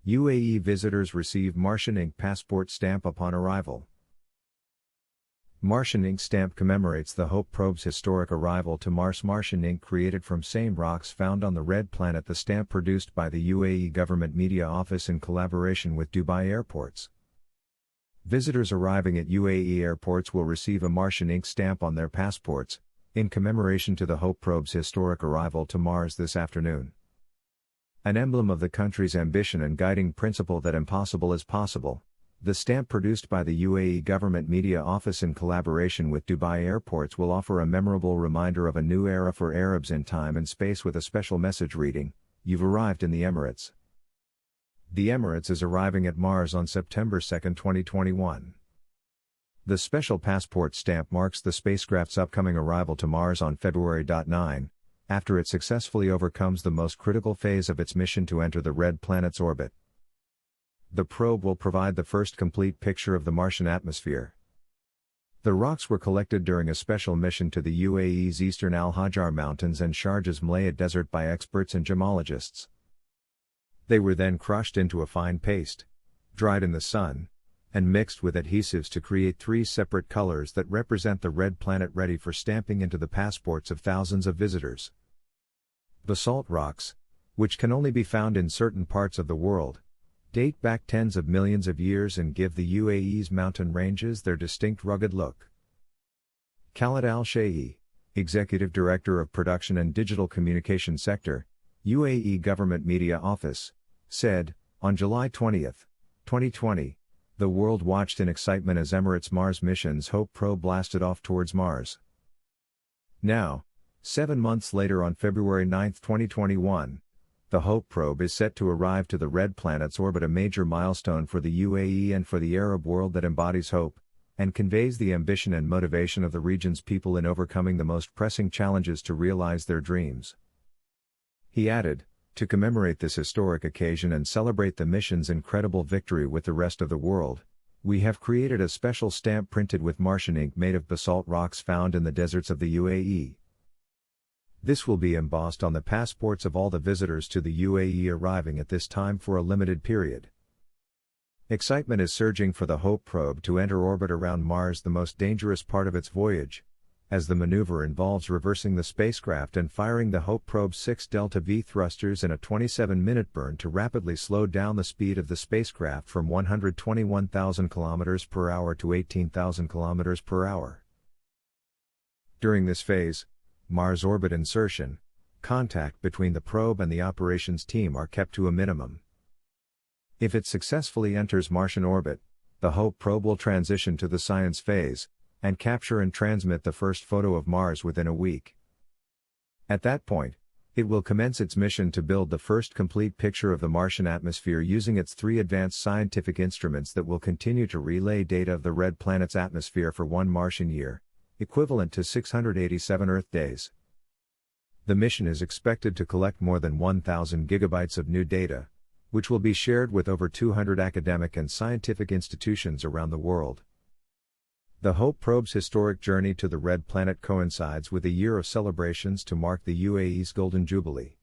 UAE visitors receive Martian Ink passport stamp upon arrival. Martian Ink stamp commemorates the Hope probe's historic arrival to Mars. Martian Ink created from same rocks found on the red planet. The stamp produced by the UAE Government Media Office in collaboration with Dubai Airports. Visitors arriving at UAE airports will receive a Martian Ink stamp on their passports, in commemoration to the Hope probe's historic arrival to Mars this afternoon. An emblem of the country's ambition and guiding principle that impossible is possible, the stamp produced by the UAE Government Media Office in collaboration with Dubai Airports will offer a memorable reminder of a new era for Arabs in time and space with a special message reading, "You've arrived in the Emirates." The Emirates is arriving at Mars on September 2, 2021. The special passport stamp marks the spacecraft's upcoming arrival to Mars on February 9, after it successfully overcomes the most critical phase of its mission to enter the red planet's orbit. The probe will provide the first complete picture of the Martian atmosphere. The rocks were collected during a special mission to the UAE's eastern Al Hajar Mountains and Sharjah's Malaya Desert by experts and gemologists. They were then crushed into a fine paste, dried in the sun, and mixed with adhesives to create 3 separate colors that represent the red planet, ready for stamping into the passports of thousands of visitors. Basalt rocks, which can only be found in certain parts of the world, date back tens of millions of years and give the UAE's mountain ranges their distinct rugged look. Khalid Al-Shaihi, Executive Director of Production and Digital Communication Sector, UAE Government Media Office, said, on July 20, 2020, the world watched in excitement as Emirates Mars mission's Hope probe blasted off towards Mars. Now, 7 months later on February 9, 2021, the Hope probe is set to arrive to the red planet's orbit, a major milestone for the UAE and for the Arab world that embodies hope, and conveys the ambition and motivation of the region's people in overcoming the most pressing challenges to realize their dreams. He added, to commemorate this historic occasion and celebrate the mission's incredible victory with the rest of the world, we have created a special stamp printed with Martian ink made of basalt rocks found in the deserts of the UAE. This will be embossed on the passports of all the visitors to the UAE arriving at this time for a limited period. Excitement is surging for the Hope probe to enter orbit around Mars, the most dangerous part of its voyage, as the maneuver involves reversing the spacecraft and firing the Hope probe's 6 Delta-V thrusters in a 27-minute burn to rapidly slow down the speed of the spacecraft from 121,000 km per hour to 18,000 km per hour. During this phase, Mars orbit insertion, contact between the probe and the operations team are kept to a minimum. If it successfully enters Martian orbit, the Hope probe will transition to the science phase, and capture and transmit the first photo of Mars within a week. At that point, it will commence its mission to build the first complete picture of the Martian atmosphere using its 3 advanced scientific instruments that will continue to relay data of the red planet's atmosphere for 1 Martian year, equivalent to 687 Earth days. The mission is expected to collect more than 1,000 gigabytes of new data, which will be shared with over 200 academic and scientific institutions around the world. The Hope probe's historic journey to the red planet coincides with a year of celebrations to mark the UAE's Golden Jubilee.